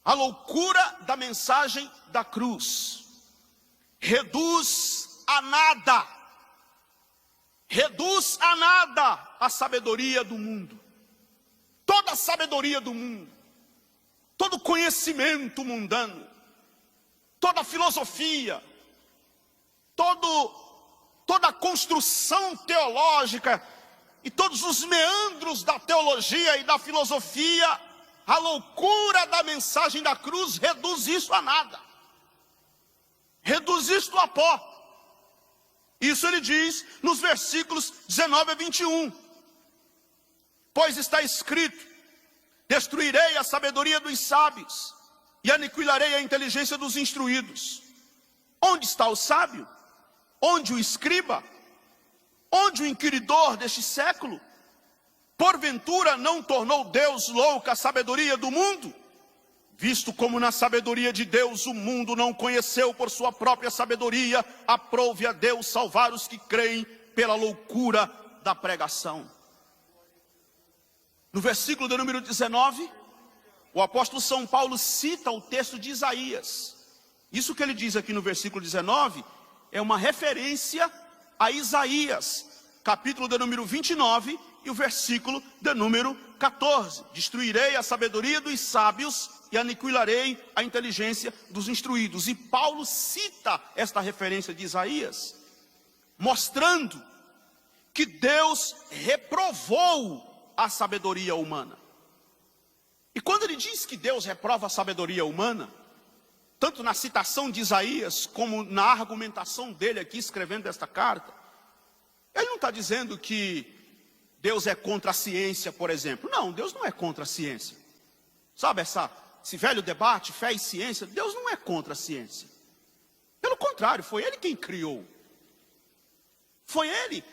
a loucura da mensagem da cruz reduz a nada a sabedoria do mundo. Toda a sabedoria do mundo, todo conhecimento mundano, toda a filosofia, toda a construção teológica e todos os meandros da teologia e da filosofia, a loucura da mensagem da cruz reduz isso a nada, reduz isto a pó. Isso ele diz nos versículos 19 a 21. Pois está escrito: destruirei a sabedoria dos sábios e aniquilarei a inteligência dos instruídos. Onde está o sábio? Onde o escriba? Onde o inquiridor deste século? Porventura não tornou Deus louca a sabedoria do mundo? Visto como na sabedoria de Deus o mundo não conheceu por sua própria sabedoria, aprove a Deus salvar os que creem pela loucura da pregação. No versículo de número 19, o apóstolo São Paulo cita o texto de Isaías. Isso que ele diz aqui no versículo 19 é uma referência a Isaías, capítulo de número 29 e o versículo de número 14. Destruirei a sabedoria dos sábios e aniquilarei a inteligência dos instruídos. E Paulo cita esta referência de Isaías, mostrando que Deus reprovou a sabedoria humana. E quando ele diz que Deus reprova a sabedoria humana, tanto na citação de Isaías, como na argumentação dele aqui, escrevendo esta carta, ele não está dizendo que Deus é contra a ciência, por exemplo. Não, Deus não é contra a ciência. Sabe esse velho debate, fé e ciência? Deus não é contra a ciência. Pelo contrário, foi Ele quem criou. Foi Ele.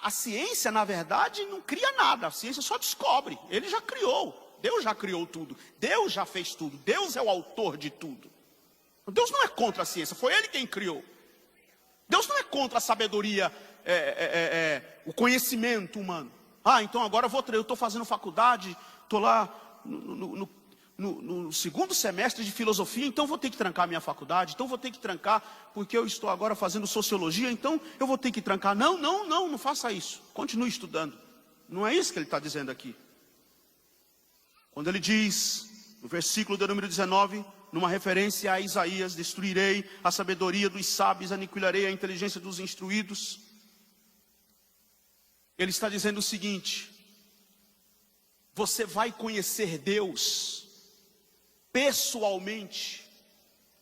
A ciência, na verdade, não cria nada. A ciência só descobre. Ele já criou. Deus já criou tudo. Deus já fez tudo. Deus é o autor de tudo. Deus não é contra a ciência. Foi Ele quem criou. Deus não é contra a sabedoria, o conhecimento humano. Então agora eu estou fazendo faculdade, estou lá no segundo semestre de filosofia, então vou ter que trancar a minha faculdade, então vou ter que trancar porque eu estou agora fazendo sociologia, então eu vou ter que trancar. Não faça isso. Continue estudando. Não é isso que ele está dizendo aqui. Quando ele diz, no versículo de número 19, numa referência a Isaías: destruirei a sabedoria dos sábios, aniquilarei a inteligência dos instruídos. Ele está dizendo o seguinte: você vai conhecer Deus pessoalmente,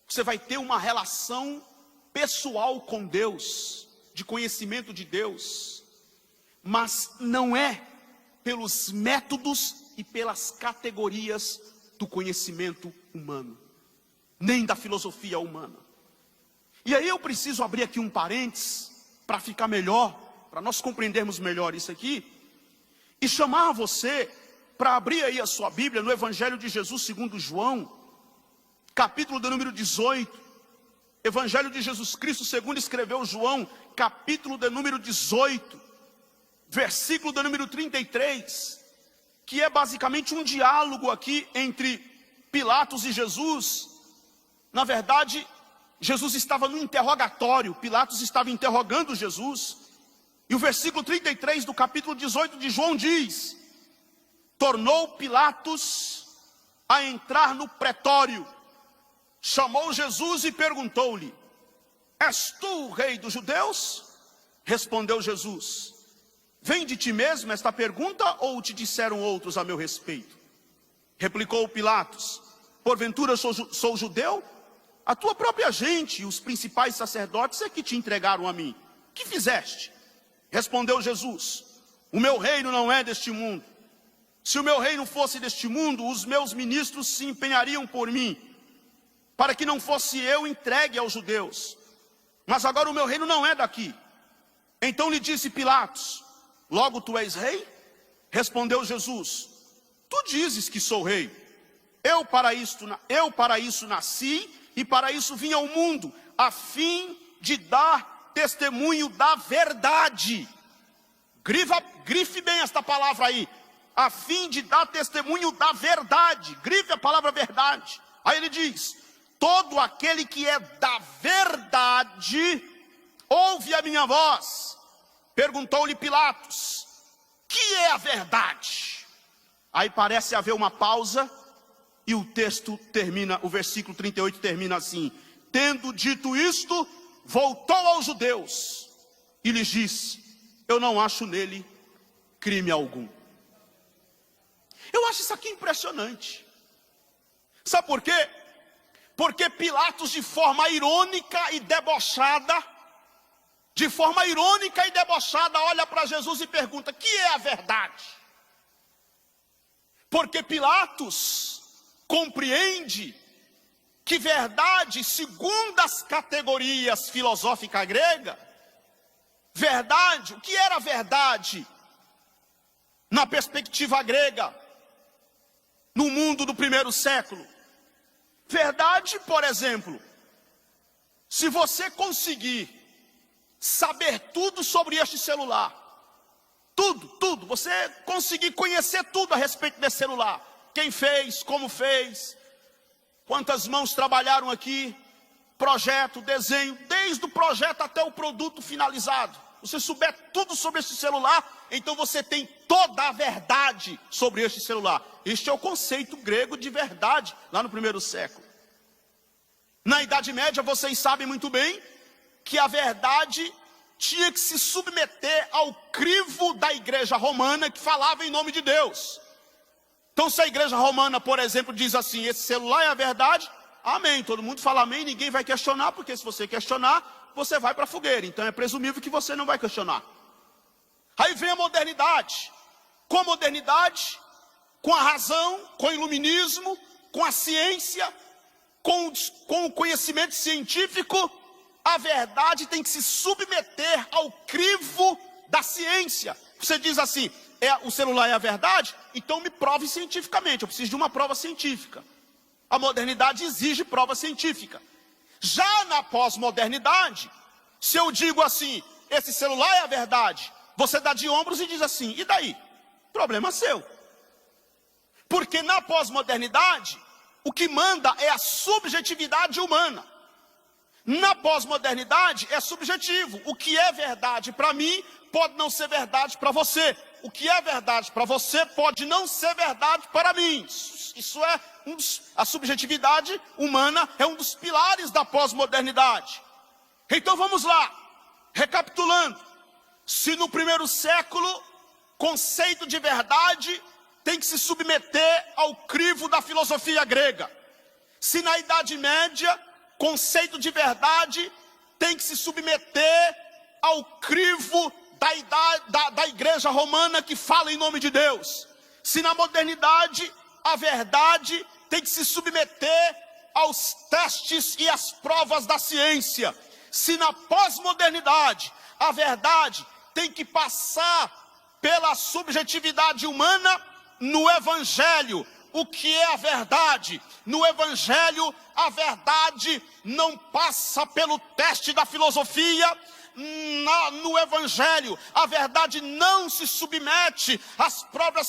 você vai ter uma relação pessoal com Deus, de conhecimento de Deus, mas não é pelos métodos e pelas categorias do conhecimento humano, nem da filosofia humana. E aí eu preciso abrir aqui um parênteses para ficar melhor, para nós compreendermos melhor isso aqui, e chamar você para abrir aí a sua Bíblia no Evangelho de Jesus segundo João, capítulo de número 18. Evangelho de Jesus Cristo segundo escreveu João, capítulo de número 18, versículo de número 33, que é basicamente um diálogo aqui entre Pilatos e Jesus. Na verdade, Jesus estava no interrogatório, Pilatos estava interrogando Jesus, e o versículo 33 do capítulo 18 de João diz: tornou Pilatos a entrar no pretório, chamou Jesus e perguntou-lhe: és tu o rei dos judeus? Respondeu Jesus: vem de ti mesmo esta pergunta, ou te disseram outros a meu respeito? Replicou Pilatos: porventura sou judeu? A tua própria gente e os principais sacerdotes é que te entregaram a mim. Que fizeste? Respondeu Jesus: o meu reino não é deste mundo. Se o meu reino fosse deste mundo, os meus ministros se empenhariam por mim, para que não fosse eu entregue aos judeus. Mas agora o meu reino não é daqui. Então lhe disse Pilatos: logo tu és rei? Respondeu Jesus: tu dizes que sou rei. Eu para isso nasci e para isso vim ao mundo, a fim de dar testemunho da verdade. Grife bem esta palavra aí. A fim de dar testemunho da verdade. Grife a palavra verdade. Aí ele diz: todo aquele que é da verdade, ouve a minha voz. Perguntou-lhe Pilatos: que é a verdade? Aí parece haver uma pausa, e o texto termina, o versículo 38 termina assim: tendo dito isto, voltou aos judeus e lhes disse: eu não acho nele crime algum. Eu acho isso aqui impressionante. Sabe por quê? Porque Pilatos, de forma irônica e debochada, olha para Jesus e pergunta: que é a verdade? Porque Pilatos compreende que verdade, segundo as categorias filosóficas gregas, verdade, o que era verdade na perspectiva grega, no mundo do primeiro século? Verdade, por exemplo, se você conseguir saber tudo sobre este celular, tudo, você conseguir conhecer tudo a respeito desse celular, quem fez, como fez, quantas mãos trabalharam aqui, projeto, desenho, desde o projeto até o produto finalizado, você souber tudo sobre este celular, então você tem toda a verdade sobre este celular. Este é o conceito grego de verdade, lá no primeiro século. Na Idade Média, vocês sabem muito bem que a verdade tinha que se submeter ao crivo da igreja romana, que falava em nome de Deus. Então, se a igreja romana, por exemplo, diz assim: esse celular é a verdade, amém. Todo mundo fala amém, ninguém vai questionar, porque se você questionar, você vai para a fogueira. Então é presumível que você não vai questionar. Aí vem a modernidade. Com a modernidade, com a razão, com o iluminismo, com a ciência, com o conhecimento científico, a verdade tem que se submeter ao crivo da ciência. Você diz assim: o celular é a verdade? Então me prove cientificamente, eu preciso de uma prova científica. A modernidade exige prova científica. Já na pós-modernidade, se eu digo assim: esse celular é a verdade, você dá de ombros e diz assim: e daí? Problema seu. Porque na pós-modernidade, o que manda é a subjetividade humana. Na pós-modernidade é subjetivo. O que é verdade para mim pode não ser verdade para você. O que é verdade para você pode não ser verdade para mim. Isso é a subjetividade humana é um dos pilares da pós-modernidade. Então vamos lá, recapitulando. Se no primeiro século, conceito de verdade tem que se submeter ao crivo da filosofia grega. Se na Idade Média, conceito de verdade tem que se submeter ao crivo da igreja romana que fala em nome de Deus. Se na modernidade, a verdade tem que se submeter aos testes e às provas da ciência. Se na pós-modernidade, a verdade tem que passar pela subjetividade humana. No Evangelho, o que é a verdade? No Evangelho, a verdade não passa pelo teste da filosofia. No Evangelho, a verdade não se submete às provas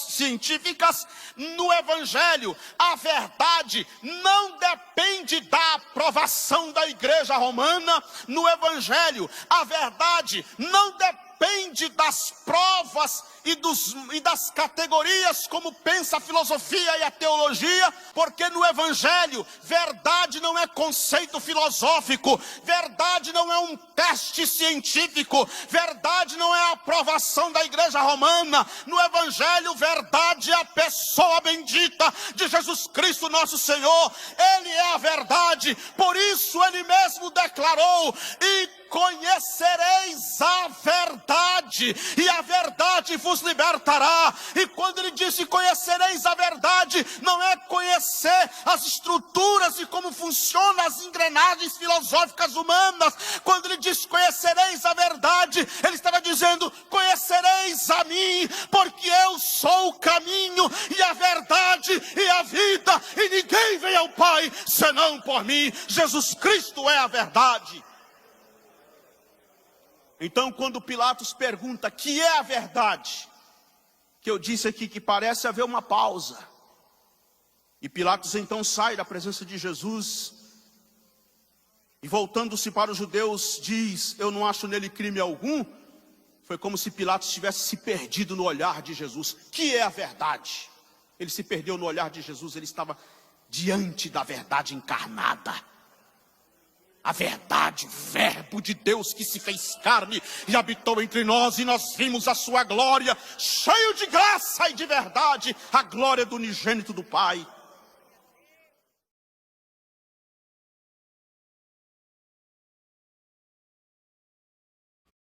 científicas. No Evangelho, a verdade não depende da aprovação da igreja romana. No Evangelho, a verdade não depende das provas e das categorias como pensa a filosofia e a teologia, porque no Evangelho, verdade não é conceito filosófico, verdade não é um teste científico, verdade não é a aprovação da igreja romana. No Evangelho, verdade é a pessoa bendita de Jesus Cristo nosso Senhor. Ele é a verdade, por isso ele mesmo declarou: e conhecereis a verdade, e a verdade vos libertará. E quando ele disse conhecereis a verdade, não é conhecer as estruturas e como funcionam as engrenagens filosóficas humanas. Quando ele disse conhecereis a verdade, ele estava dizendo: conhecereis a mim, porque eu sou o caminho e a verdade e a vida, e ninguém vem ao Pai senão por mim. Jesus Cristo é a verdade. Então, quando Pilatos pergunta que é a verdade, que eu disse aqui que parece haver uma pausa. E Pilatos então sai da presença de Jesus e, voltando-se para os judeus, diz: eu não acho nele crime algum. Foi como se Pilatos tivesse se perdido no olhar de Jesus, que é a verdade. Ele se perdeu no olhar de Jesus, ele estava diante da verdade encarnada. A verdade, verbo de Deus que se fez carne e habitou entre nós, e nós vimos a sua glória, cheio de graça e de verdade, a glória do unigênito do Pai.